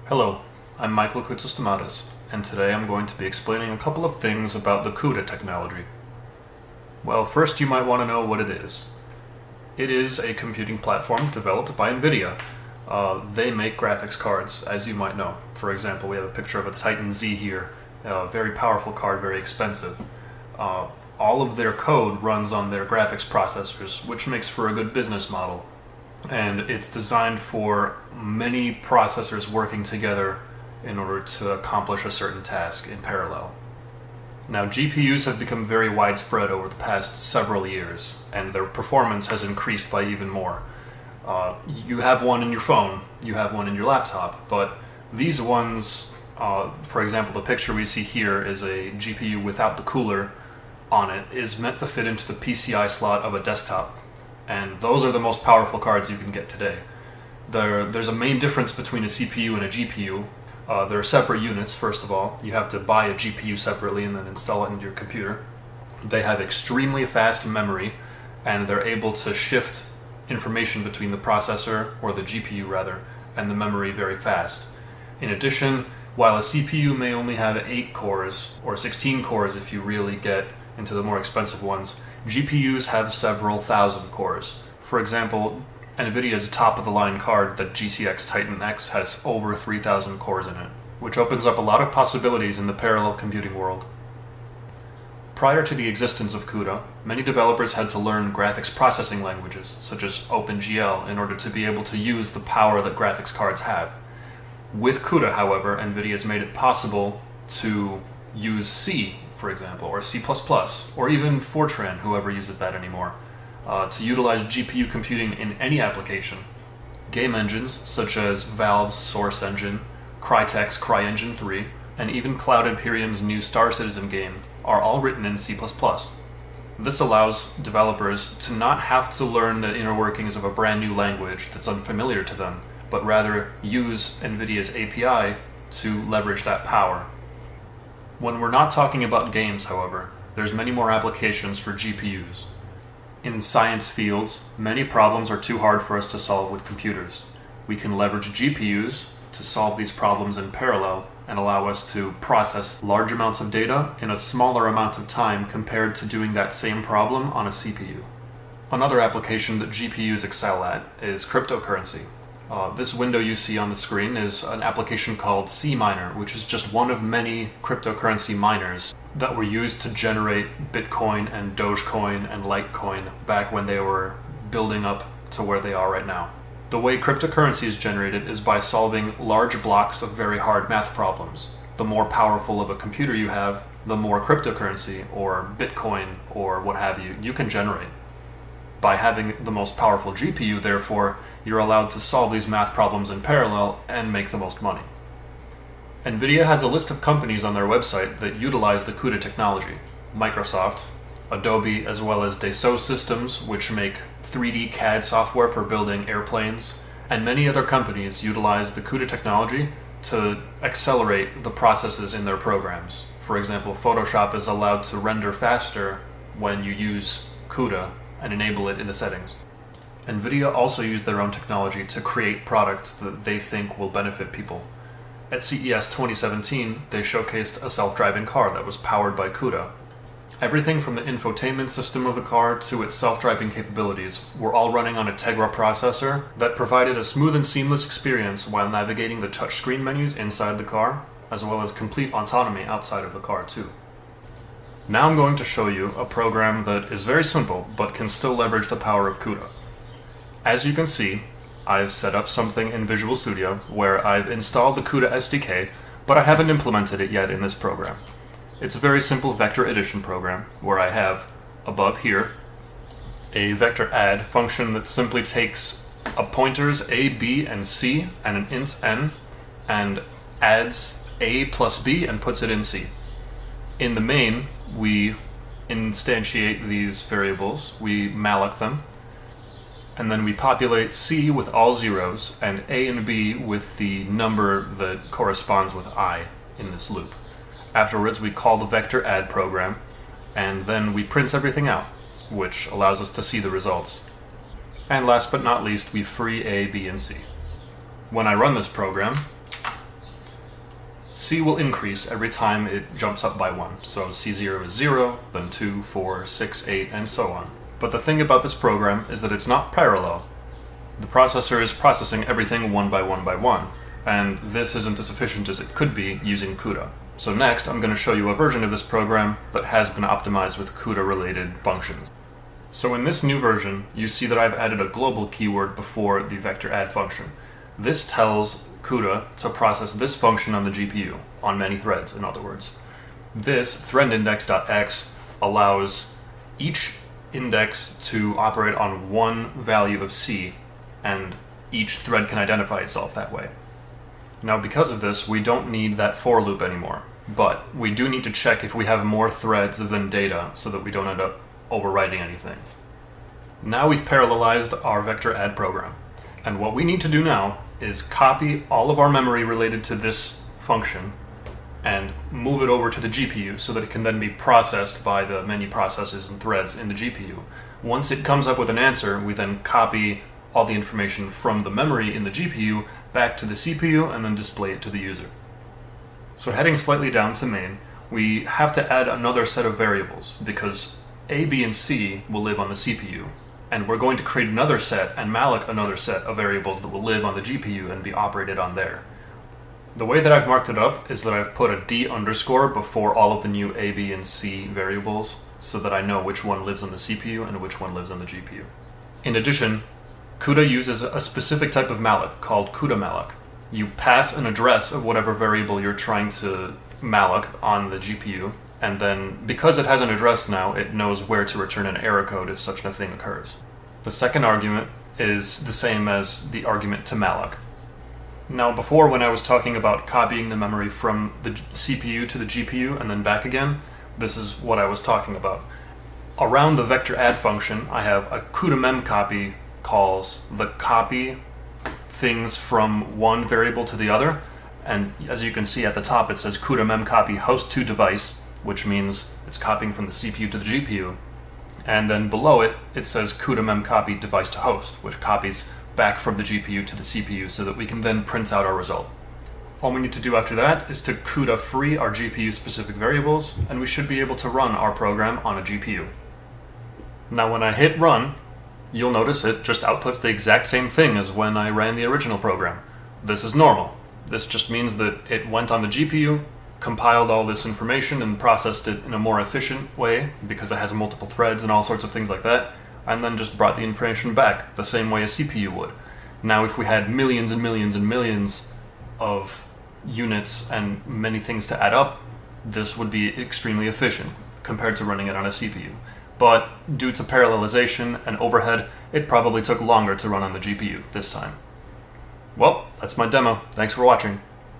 Hello, I'm Michael Koutsoustomatis, and today I'm going to be explaining a couple of things about the CUDA technology. Well, first you might want to know what it is. It is a computing platform developed by NVIDIA. They make graphics cards, as you might know. For example, we have a picture of a Titan Z here, a very powerful card, very expensive. All of their code runs on their graphics processors, which makes for a good business model. And it's designed for many processors working together in order to accomplish a certain task in parallel. Now, GPUs have become very widespread over the past several years, and their performance has increased by even more. You have one in your phone, you have one in your laptop, but these ones, for example, the picture we see here is a GPU without the cooler on it, is meant to fit into the PCI slot of a desktop. And those are the most powerful cards you can get today. There's a main difference between a CPU and a GPU. They're separate units, first of all. You have to buy a GPU separately and then install it into your computer. They have extremely fast memory, and they're able to shift information between the processor, or the GPU rather, and the memory very fast. In addition, while a CPU may only have 8 cores, or 16 cores if you really get into the more expensive ones, GPUs have several thousand cores. For example, NVIDIA's top-of-the-line card, the GTX Titan X, has over 3,000 cores in it, which opens up a lot of possibilities in the parallel computing world. Prior to the existence of CUDA, many developers had to learn graphics processing languages, such as OpenGL, in order to be able to use the power that graphics cards have. With CUDA, however, NVIDIA has made it possible to use C, for example, or C++, or even Fortran, whoever uses that anymore, to utilize GPU computing in any application. Game engines such as Valve's Source Engine, Crytek's CryEngine 3, and even Cloud Imperium's new Star Citizen game are all written in C++. This allows developers to not have to learn the inner workings of a brand new language that's unfamiliar to them, but rather use NVIDIA's API to leverage that power. When we're not talking about games, however, there's many more applications for GPUs. In science fields, many problems are too hard for us to solve with computers. We can leverage GPUs to solve these problems in parallel and allow us to process large amounts of data in a smaller amount of time compared to doing that same problem on a CPU. Another application that GPUs excel at is cryptocurrency. This window you see on the screen is an application called CMiner, which is just one of many cryptocurrency miners that were used to generate Bitcoin and Dogecoin and Litecoin back when they were building up to where they are right now. The way cryptocurrency is generated is by solving large blocks of very hard math problems. The more powerful of a computer you have, the more cryptocurrency, or Bitcoin, or what have you, you can generate. By having the most powerful GPU, therefore, you're allowed to solve these math problems in parallel and make the most money. NVIDIA has a list of companies on their website that utilize the CUDA technology. Microsoft, Adobe, as well as Dassault Systems, which make 3D CAD software for building airplanes, and many other companies utilize the CUDA technology to accelerate the processes in their programs. For example, Photoshop is allowed to render faster when you use CUDA and enable it in the settings. NVIDIA also used their own technology to create products that they think will benefit people. At CES 2017, they showcased a self-driving car that was powered by CUDA. Everything from the infotainment system of the car to its self-driving capabilities were all running on a Tegra processor that provided a smooth and seamless experience while navigating the touchscreen menus inside the car, as well as complete autonomy outside of the car too. Now I'm going to show you a program that is very simple, but can still leverage the power of CUDA. As you can see, I've set up something in Visual Studio where I've installed the CUDA SDK, but I haven't implemented it yet in this program. It's a very simple vector addition program where I have, above here, a vector add function that simply takes a pointers a, b, and c, and an int n, and adds a plus b and puts it in C. In the main, we instantiate these variables, we malloc them, and then we populate C with all zeros and A and B with the number that corresponds with I in this loop. Afterwards, we call the vector add program, and then we print everything out, which allows us to see the results. And last but not least, we free A, B, and C. When I run this program, C will increase every time it jumps up by 1. So C0 is 0, then 2, 4, 6, 8, and so on. But the thing about this program is that it's not parallel. The processor is processing everything one by one by one, and this isn't as efficient as it could be using CUDA. So next, I'm going to show you a version of this program that has been optimized with CUDA-related functions. So in this new version, you see that I've added a global keyword before the vector add function. This tells CUDA to process this function on the GPU, on many threads, in other words. This threadindex.x allows each index to operate on one value of C, and each thread can identify itself that way. Now, because of this, we don't need that for loop anymore, but we do need to check if we have more threads than data so that we don't end up overwriting anything. Now we've parallelized our vector add program, and what we need to do now is copy all of our memory related to this function and move it over to the GPU so that it can then be processed by the many processes and threads in the GPU. Once it comes up with an answer, we then copy all the information from the memory in the GPU back to the CPU and then display it to the user. So heading slightly down to main, we have to add another set of variables because A, B, and C will live on the CPU, and we're going to create another set and malloc another set of variables that will live on the GPU and be operated on there. The way that I've marked it up is that I've put a D underscore before all of the new A, B, and C variables so that I know which one lives on the CPU and which one lives on the GPU. In addition, CUDA uses a specific type of malloc called CUDA malloc. You pass an address of whatever variable you're trying to malloc on the GPU, and then because it has an address now, it knows where to return an error code if such a thing occurs. The second argument is the same as the argument to malloc. Now before, when I was talking about copying the memory from the CPU to the GPU and then back again, this is what I was talking about. Around the vector add function, I have a CUDA memcopy calls that copy things from one variable to the other, and as you can see at the top it says CUDA memcopy host to device, which means it's copying from the CPU to the GPU, and then below it it says CUDA memcopy device to host, which copies back from the GPU to the CPU so that we can then print out our result. All we need to do after that is to CUDA free our GPU specific variables, and we should be able to run our program on a GPU. Now when I hit run, you'll notice it just outputs the exact same thing as when I ran the original program. This is normal. This just means that it went on the GPU, compiled all this information and processed it in a more efficient way because it has multiple threads and all sorts of things like that, and then just brought the information back the same way a CPU would. Now if we had millions and millions and millions of units and many things to add up, this would be extremely efficient compared to running it on a CPU. But due to parallelization and overhead, it probably took longer to run on the GPU this time. Well, that's my demo. Thanks for watching.